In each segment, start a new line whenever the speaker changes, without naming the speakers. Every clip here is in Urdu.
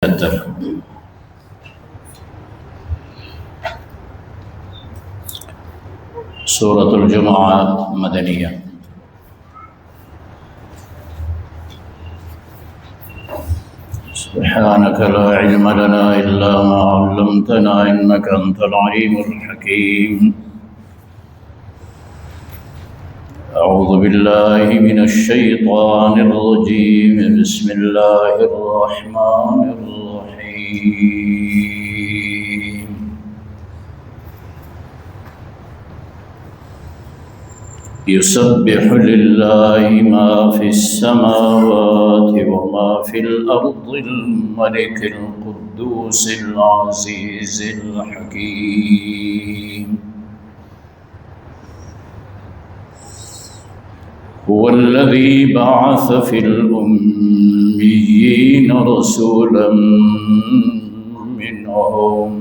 78 سورۃ الجمعہ مدنیہ۔ سبحانك لا علم لنا إلا ما علمتنا إنك أنت العليم الحكيم۔ أعوذ بالله من الشيطان الرجيم، بسم الله الرحمن الرحيم۔ يسبح لله ما في السماوات وما في الأرض الملك القدوس العزيز الحكيم۔ هو الذي بعث في الأميين رسولا منهم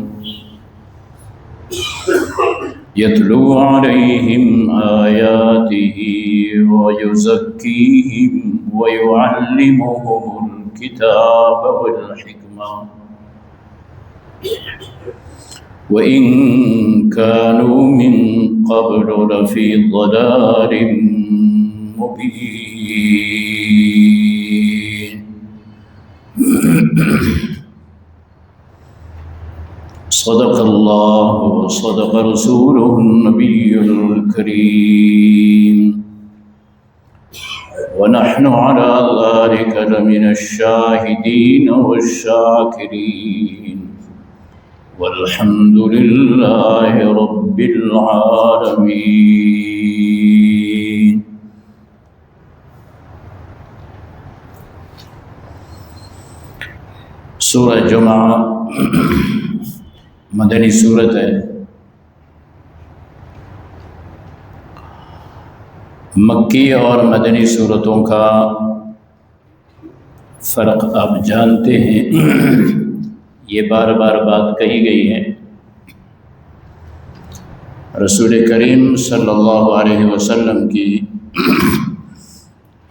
يتلو عليهم آياته ويزكيهم ويعلمهم الكتاب والحكمة وإن كانوا من قبل لفي ضلال مبين۔ صدق الله وصدق رسوله النبي الكريم، ونحن على ذلك لمن الشاهدين والشاكرين، والحمد لله رب العالمين۔ سورہ جمعہ مدنی صورت ہے۔ مکی اور مدنی صورتوں کا فرق آپ جانتے ہیں، یہ بار بار بات کہی گئی ہے۔ رسول کریم صلی اللہ علیہ وسلم کی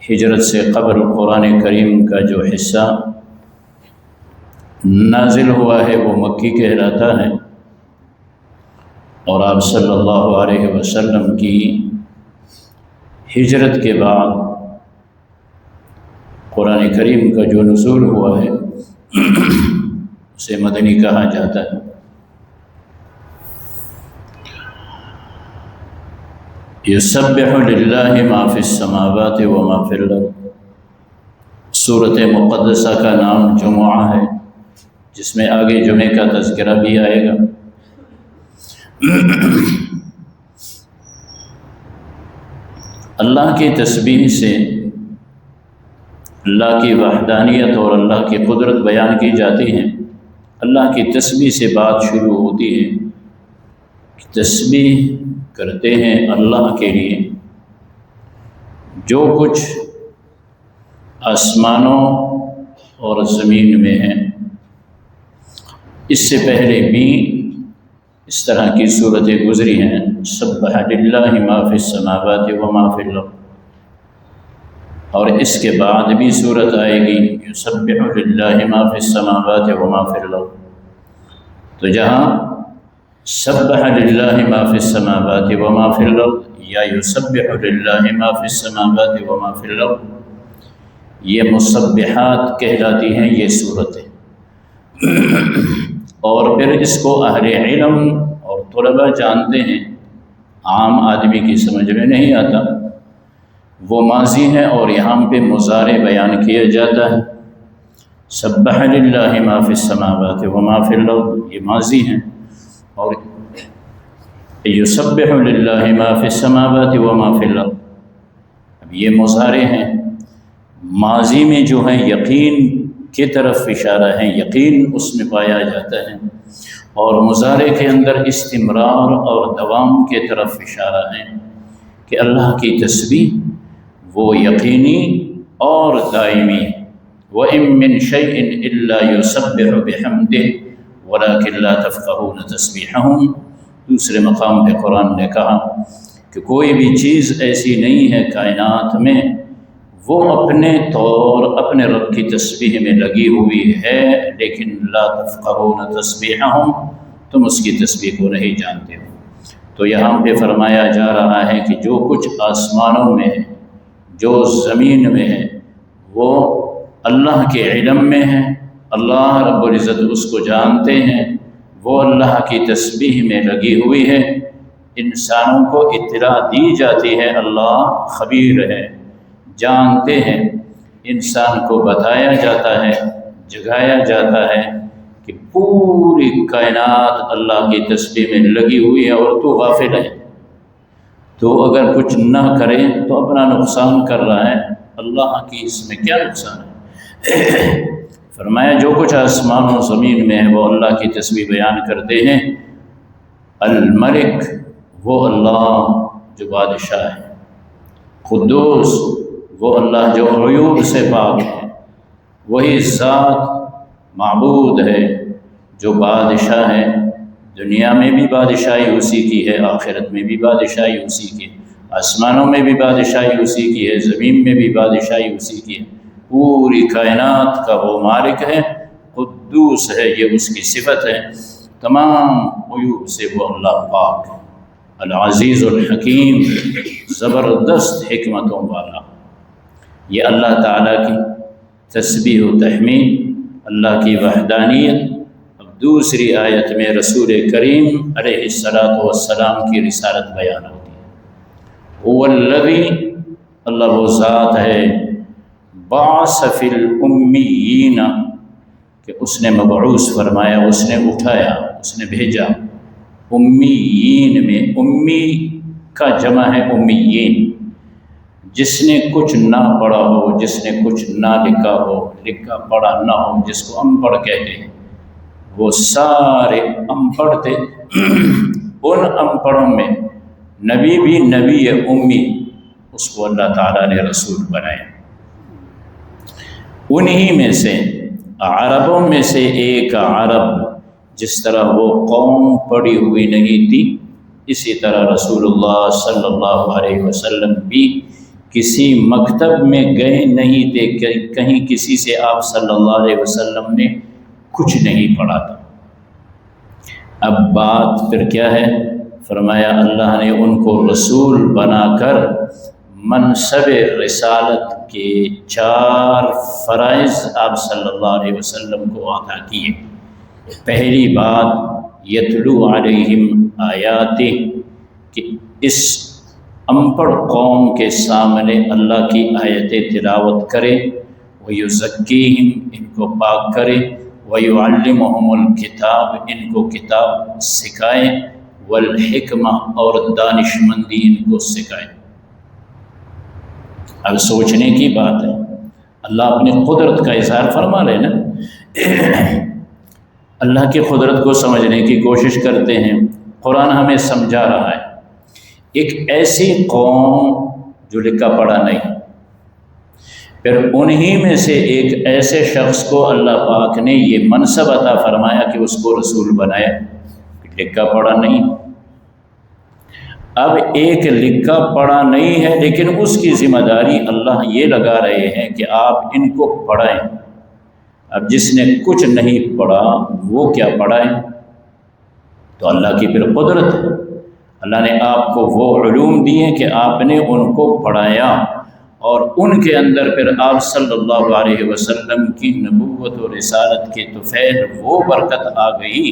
ہجرت سے قبل قرآن کریم کا جو حصہ نازل ہوا ہے وہ مکی کہلاتا ہے، اور آپ صلی اللہ علیہ وسلم کی ہجرت کے بعد قرآن کریم کا جو نزول ہوا ہے اسے مدنی کہا جاتا ہے۔ یسبح للہ ما فی السماوات وما فی الارض۔ سورۃ مقدسہ کا نام جمعہ ہے، جس میں آگے جمعے کا تذکرہ بھی آئے گا۔ اللہ کی تسبیح سے اللہ کی وحدانیت اور اللہ کی قدرت بیان کی جاتی ہے۔ اللہ کی تسبیح سے بات شروع ہوتی ہے، تسبیح کرتے ہیں اللہ کے لیے جو کچھ آسمانوں اور زمین میں ہے۔ اس سے پہلے بھی اس طرح کی صورتیں گزری ہیں، سبح للہ ما فی السماوات وما فی الارض، اور اس کے بعد بھی صورت آئے گی یسبح للہ ما فی السماوات وما فی الارض۔ تو جہاں سبح للہ ما فی السماوات وما فی الارض یا یسبح للہ ما فی السماوات وما فی الارض، یہ مسبحات کہلاتی ہیں یہ صورتیں۔ اور پھر اس کو اہل علم اور طلباء جانتے ہیں، عام آدمی کی سمجھ میں نہیں آتا۔ وہ ماضی ہے اور یہاں پہ مضارع بیان کیا جاتا ہے۔ سبح للہ ما فی السماوات وما فی الارض یہ ماضی ہیں، اور یسبح للہ ما فی السماوات وما فی الارض اب یہ مضارع ہیں۔ ماضی میں جو ہے یقین کی طرف اشارہ ہے، یقین اس میں پایا جاتا ہے، اور مضارع کے اندر استمرار اور دوام کی طرف اشارہ ہے کہ اللہ کی تسبیح وہ یقینی اور دائمی ہے۔ وَإِن مِّن شَيْءٍ إِلَّا يُسَبِّحُ بِحَمْدِهِ وَلَكِنْ لَا تَفْقَهُونَ تَسْبِيحَهُمْ۔ دوسرے مقام پہ قرآن نے کہا کہ کوئی بھی چیز ایسی نہیں ہے کائنات میں وہ اپنے طور اپنے رب کی تسبیح میں لگی ہوئی ہے، لیکن لا تفقہون تسبیحہم، تم اس کی تسبیح کو نہیں جانتے ہو۔ تو یہاں پہ فرمایا جا رہا ہے کہ جو کچھ آسمانوں میں ہے، جو زمین میں ہے، وہ اللہ کے علم میں ہے، اللہ رب العزت اس کو جانتے ہیں، وہ اللہ کی تسبیح میں لگی ہوئی ہے، انسانوں کو اطلاع دی جاتی ہے، اللہ خبیر ہے، جانتے ہیں، انسان کو بتایا جاتا ہے، جگایا جاتا ہے کہ پوری کائنات اللہ کی تسبیح میں لگی ہوئی ہے اور تو غافل ہے، تو اگر کچھ نہ کرے تو اپنا نقصان کر رہا ہے، اللہ کی اس میں کیا نقصان ہے؟ فرمایا جو کچھ آسمان و زمین میں ہے وہ اللہ کی تسبیح بیان کرتے ہیں۔ الملک، وہ اللہ جو بادشاہ ہے، قدوس، وہ اللہ جو عیوب سے پاک ہے، وہی ذات معبود ہے جو بادشاہ ہے، دنیا میں بھی بادشاہی اسی کی ہے، آخرت میں بھی بادشاہی اسی کی ہے، آسمانوں میں بھی بادشاہی اسی کی ہے، زمین میں بھی بادشاہی اسی کی ہے، پوری کائنات کا وہ مالک ہے، قدوس ہے، یہ اس کی صفت ہے، تمام عیوب سے وہ اللہ پاک ہے، العزیز الحکیم، زبردست حکمتوں والا۔ یہ اللہ تعالیٰ کی تسبیح و تحمید، اللہ کی وحدانیت۔ اب دوسری آیت میں رسول کریم علیہ السلام کی رسالت بیان ہوتی ہے۔ هو الذی، اللہ وہ ذات ہے، بعث فی الامیین، کہ اس نے مبعوث فرمایا، اس نے اٹھایا، اس نے بھیجا، امیین میں، امی کا جمع ہے امیین، جس نے کچھ نہ پڑھا ہو، جس نے کچھ نہ لکھا ہو، لکھا پڑھا نہ ہو، جس کو ان پڑھ کہتے ہیں، وہ سارے ان پڑھ تھے۔ ان ان پڑھوں میں نبی بھی نبی امی، اس کو اللہ تعالیٰ نے رسول بنایا۔ انہی میں سے، عربوں میں سے ایک عرب، جس طرح وہ قوم پڑھی ہوئی نہیں تھی، اسی طرح رسول اللہ صلی اللہ علیہ وسلم بھی کسی مکتب میں گئے نہیں تھے، کہیں کسی سے آپ صلی اللہ علیہ وسلم نے کچھ نہیں پڑھا تھا۔ اب بات پھر کیا ہے؟ فرمایا اللہ نے ان کو رسول بنا کر منصب رسالت کے 4 فرائض آپ صلی اللہ علیہ وسلم کو عطا کیے۔ پہلی بات، یتلو علیہم آیاتہ، کہ اس انپڑھ قوم کے سامنے اللہ کی آیتیں تلاوت کرے، ویزکیہم، ان کو پاک کرے، ویعلمہم الکتاب، ان کو کتاب سکھائے، والحکمہ، اور دانشمندی ان کو سکھائے۔ اب سوچنے کی بات ہے، اللہ اپنی قدرت کا اظہار فرما رہے نا، اللہ کی قدرت کو سمجھنے کی کوشش کرتے ہیں۔ قرآن ہمیں سمجھا رہا ہے، ایک ایسی قوم جو لکھا پڑھا نہیں، پھر انہی میں سے ایک ایسے شخص کو اللہ پاک نے یہ منصب عطا فرمایا کہ اس کو رسول بنایا، لکھا پڑھا نہیں۔ اب ایک لکھا پڑھا نہیں ہے، لیکن اس کی ذمہ داری اللہ یہ لگا رہے ہیں کہ آپ ان کو پڑھائیں۔ اب جس نے کچھ نہیں پڑھا وہ کیا پڑھائیں؟ تو اللہ کی پھر قدرت ہے، اللہ نے آپ کو وہ علوم دیے کہ آپ نے ان کو پڑھایا، اور ان کے اندر پھر آپ صلی اللہ علیہ وسلم کی نبوت و رسالت کے طفیل وہ برکت آ گئی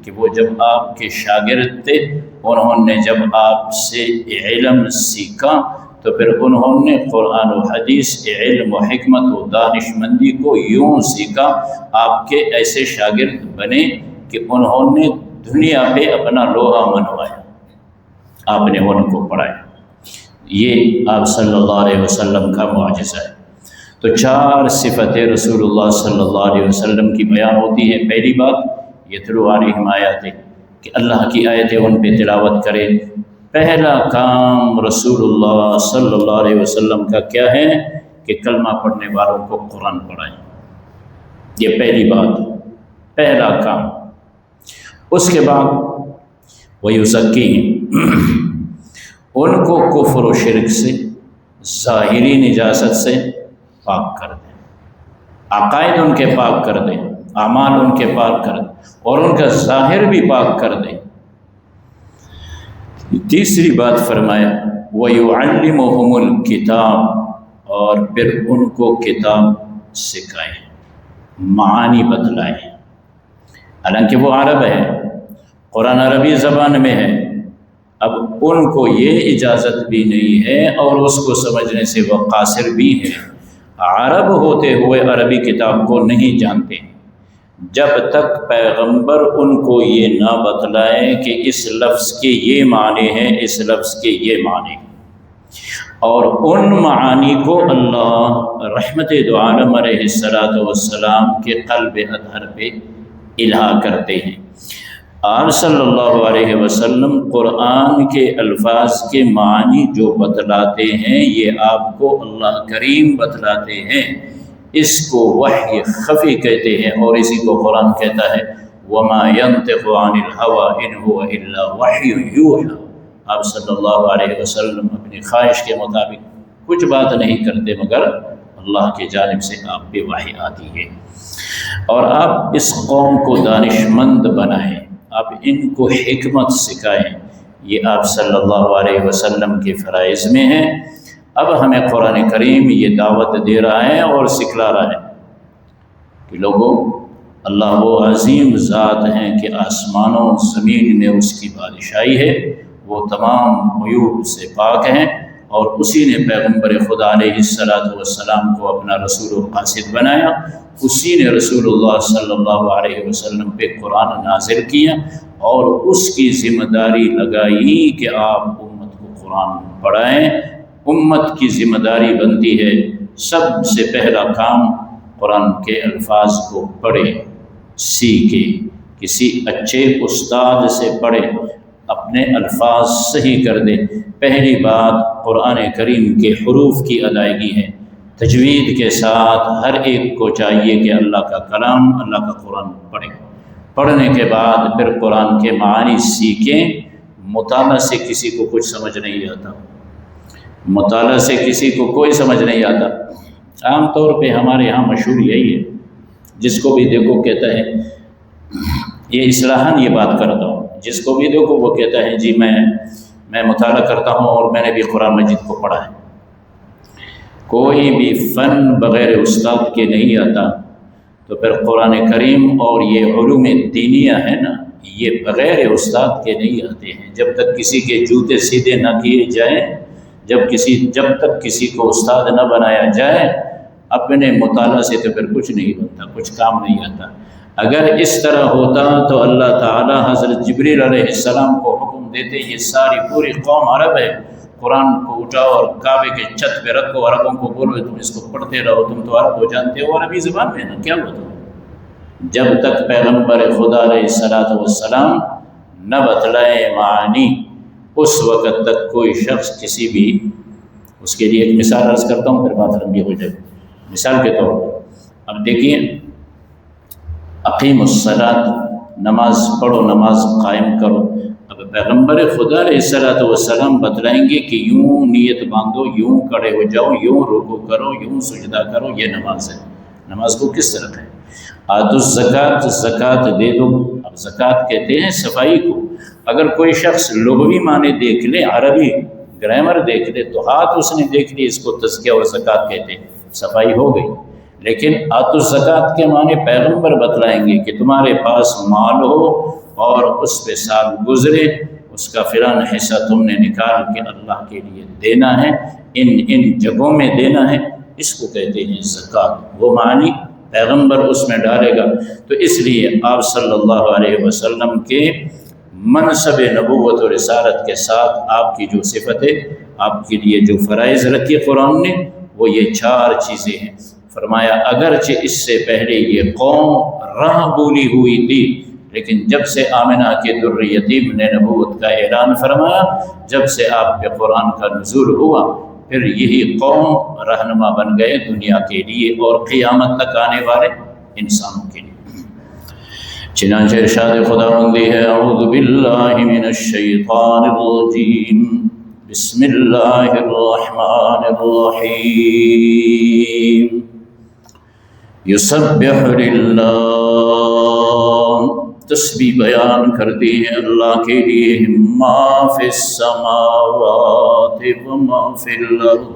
کہ وہ جب آپ کے شاگرد تھے، انہوں نے جب آپ سے علم سیکھا تو پھر انہوں نے قرآن و حدیث علم و حکمت و دانشمندی کو یوں سیکھا، آپ کے ایسے شاگرد بنے کہ انہوں نے دنیا پہ اپنا لوہا منوایا، آپ نے ان کو پڑھایا۔ یہ آپ صلی اللہ علیہ وسلم کا معجزہ ہے۔ تو 4 صفتیں رسول اللہ صلی اللہ علیہ وسلم کی بیان ہوتی ہیں۔ پہلی بات، یتلو علیہم آیاتہ، کہ اللہ کی آیتیں ان پہ تلاوت کرے۔ پہلا کام رسول اللہ صلی اللہ علیہ وسلم کا کیا ہے کہ کلمہ پڑھنے والوں کو قرآن پڑھائیں، یہ پہلی بات، پہلا کام۔ اس کے بعد وَيُزَكِّيهِمْ، ان کو کفر و شرک سے، ظاہری نجاست سے پاک کر دے، عقائد ان کے پاک کر دے، اعمال ان کے پاک کر دے اور ان کا ظاہر بھی پاک کر دے۔ تیسری بات فرمایا وَيُعَلِّمُهُمُ الْكِتَابَ، اور پھر ان کو کتاب سکھائے، معانی بتلائے۔ حالانکہ وہ عرب ہے، قرآن عربی زبان میں ہے، اب ان کو یہ اجازت بھی نہیں ہے اور اس کو سمجھنے سے وہ قاصر بھی ہے، عرب ہوتے ہوئے عربی کتاب کو نہیں جانتے جب تک پیغمبر ان کو یہ نہ بتلائے کہ اس لفظ کے یہ معنی ہیں، اس لفظ کے یہ معنی ہیں، اور ان معانی کو اللہ رحمت دو عالم علیہ السلام کے قلب اطہر پہ الہا کرتے ہیں۔ آپ صلی اللہ علیہ وسلم قرآن کے الفاظ کے معنی جو بتلاتے ہیں یہ آپ کو اللہ کریم بتلاتے ہیں، اس کو وحی خفی کہتے ہیں، اور اسی کو قرآن کہتا ہے وَمَا يَنطِقُ عَنِ الْهَوَىٰ إِنْ هُوَ إِلَّا وَحْيٌ يُوحَىٰ۔ آپ صلی اللہ علیہ وسلم اپنی خواہش کے مطابق کچھ بات نہیں کرتے مگر اللہ کی جانب سے آپ پہ وحی آتی ہے۔ اور آپ اس قوم کو دانش مند بنائیں، آپ ان کو حکمت سکھائیں، یہ آپ صلی اللہ علیہ وسلم کے فرائض میں ہے۔ اب ہمیں قرآن کریم یہ دعوت دے رہا ہے اور سکھلا رہا ہے کہ لوگوں، اللہ وہ عظیم ذات ہیں کہ آسمانوں زمین میں اس کی بادشاہی ہے، وہ تمام عیوب سے پاک ہیں، اور اسی نے پیغمبر خدا علیہ السلام کو اپنا رسول و قاصد بنایا، اسی نے رسول اللہ صلی اللہ علیہ وسلم پہ قرآن نازل کیا اور اس کی ذمہ داری لگائی کہ آپ امت کو قرآن پڑھائیں۔ امت کی ذمہ داری بنتی ہے سب سے پہلا کام قرآن کے الفاظ کو پڑھے، سیکھے، کسی اچھے استاد سے پڑھے، اپنے الفاظ صحیح کر دے۔ پہلی بات قرآن کریم کے حروف کی ادائیگی ہے، تجوید کے ساتھ ہر ایک کو چاہیے کہ اللہ کا کلام، اللہ کا قرآن پڑھے۔ پڑھنے کے بعد پھر قرآن کے معانی سیکھیں۔ مطالعہ سے کسی کو کچھ سمجھ نہیں آتا، مطالعہ سے کسی کو کوئی سمجھ نہیں آتا۔ عام طور پہ ہمارے یہاں مشہور یہی ہے، جس کو بھی دیکھو کہتا ہے، یہ اصلاحاً یہ بات کرتا ہوں، جس کو بھی دیکھو وہ کہتا ہے جی میں مطالعہ کرتا ہوں اور میں نے بھی قرآن مجید کو پڑھا ہے۔ کوئی بھی فن بغیر استاد کے نہیں آتا، تو پھر قرآن کریم اور یہ علوم دینیہ ہے نا، یہ بغیر استاد کے نہیں آتے ہیں۔ جب تک کسی کے جوتے سیدھے نہ کیے جائیں، جب تک کسی کو استاد نہ بنایا جائے، اپنے مطالعہ سے تو پھر کچھ نہیں بنتا، کچھ کام نہیں آتا۔ اگر اس طرح ہوتا تو اللہ تعالیٰ حضرت جبریل علیہ السلام کو حکم دیتے یہ ساری پوری قوم عرب ہے، قرآن کو اٹھاؤ اور کعبے کے چھت پہ رکھو، عربوں کو بولو تم اس کو پڑھتے رہو، تم تو عرب ہو جانتے ہو، عربی زبان میں نا، کیا ہوتا؟ جب تک پیغمبر خدا علیہ السلام نہ بتلائے معانی، اس وقت تک کوئی شخص کسی بھی، اس کے لیے ایک مثال عرض کرتا ہوں پھر بات لمبی ہو جائے۔ مثال کے طور پر اب دیکھیے، اقیم الصلاۃ، نماز پڑھو، نماز قائم کرو۔ اب پیغمبر خدا علیہ السلام بتلائیں گے کہ یوں نیت باندھو، یوں کھڑے ہو جاؤ، یوں رکوع کرو، یوں سجدہ کرو، یہ نماز ہے۔ نماز کو کس طرح ہے؟ آتوا الزکوٰۃ، زکوٰۃ دے دو۔ اب زکوٰۃ کہتے ہیں صفائی کو۔ اگر کوئی شخص لغوی معنی دیکھ لے، عربی گرامر دیکھ لے، تو ہاتھ اس نے دیکھ لی، اس کو تزکیہ اور زکوٰۃ کہتے ہیں، صفائی ہو گئی۔ لیکن آتوا الزکوٰۃ کے معنی پیغمبر بتلائیں گے کہ تمہارے پاس مال ہو اور اس پہ سال گزرے، اس کا فلاں حصہ تم نے نکال کے اللہ کے لیے دینا ہے، ان جگہوں میں دینا ہے، اس کو کہتے ہیں زکوٰۃ۔ وہ معنی پیغمبر اس میں ڈالے گا۔ تو اس لیے آپ صلی اللہ علیہ وسلم کے منصب نبوت و رسالت کے ساتھ آپ کی جو صفت ہے، آپ کے لیے جو فرائض رکھی قرآن نے، وہ یہ 4 چیزیں ہیں۔ فرمایا اگرچہ اس سے پہلے یہ قوم راہ بولی ہوئی تھی، لیکن جب سے آمنہ کے در یتیم نے نبوت کا اعلان فرمایا، جب سے آپ پہ قرآن کا نزول ہوا، پھر یہی قوم رہنما بن گئے دنیا کے لیے اور قیامت تک آنے والے انسانوں کے لیے۔ چنانچہ ارشاد خداوندی ہے، اعوذ باللہ من الشیطان الرجیم، بسم اللہ الرحمن الرحیم یسبح للہ، تسبیح بیان کرتی ہے اللہ کے لیے، ما فی السماوات وما فی الارض،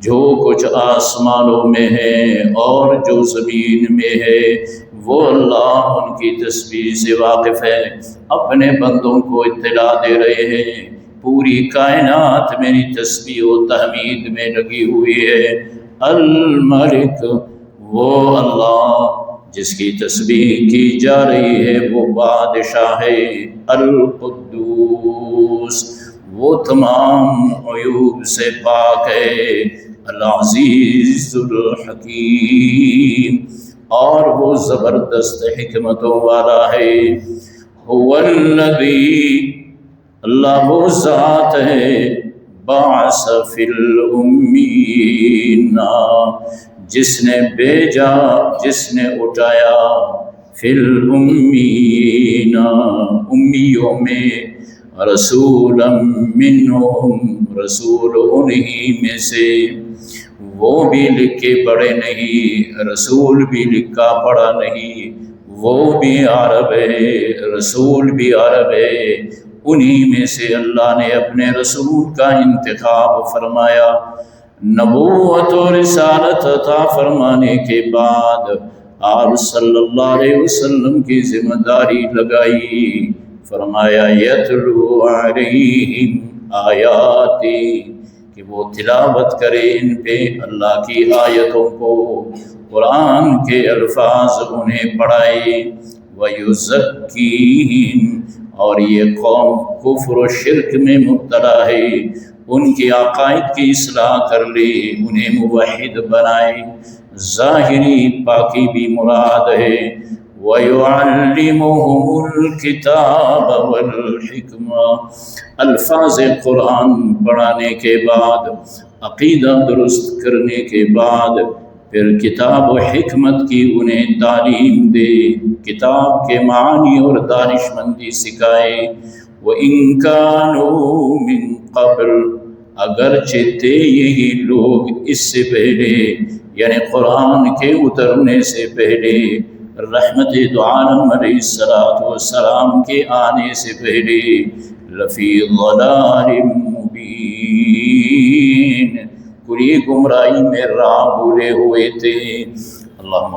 جو کچھ آسمانوں میں ہے اور جو زمین میں ہے وہ اللہ ان کی تسبیح سے واقف ہے، اپنے بندوں کو اطلاع دے رہے ہیں پوری کائنات میری تسبیح و تحمید میں لگی ہوئی ہے۔ الملک، وہ اللہ جس کی تسبیح کی جا رہی ہے وہ بادشاہ ہے۔ القدوس، وہ تمام عیوب سے پاک ہے۔ العزیز الحکیم، اور وہ زبردست حکمتوں والا ہے۔ هو الذی، اللہ وہ ذات ہے، بعث فی الامیین، جس نے بھیجا، جس نے اٹھایا، فی الامیین، امیوں میں، رسولا منہم، رسول انہی میں سے، وہ بھی لکھے پڑھے نہیں، رسول بھی لکھا پڑھا نہیں، وہ بھی عرب ہے، رسول بھی عرب ہے، انہی میں سے اللہ نے اپنے رسول کا انتخاب فرمایا۔ نبوت و رسالت عطا فرمانے کے بعد آپ صلی اللہ علیہ وسلم کی ذمہ داری لگائی، فرمایا یتلو علیہم آیاتی، کہ وہ تلاوت کرے ان پہ اللہ کی آیتوں کو، قرآن کے الفاظ انہیں پڑھائے، وَيُزَكِّيهِمْ، اور یہ قوم کفر و شرک میں مبتلا ہے، ان کی عقائد کی اصلاح کر لے، انہیں موحد بنائے، ظاہری پاکی بھی مراد ہے۔ وَيُعَلِّمُهُمُ الْكِتَابَ وَالْحِكْمَةَ، الفاظ قرآن پڑھانے کے بعد، عقیدہ درست کرنے کے بعد، پھر کتاب و حکمت کی انہیں تعلیم دے، کتاب کے معنی اور دانش مندی سکھائے۔ وَإِن كَانُوا مِن قَبْلُ، اگرچہ تھے یہی لوگ اس سے پہلے، یعنی قرآن کے اترنے سے پہلے، رحمت دو عالم علیہ السلام کے آنے سے پہلے، لفی ضلال مبین، کلی گمراہی میں راہ بھولے ہوئے تھے۔ اللہم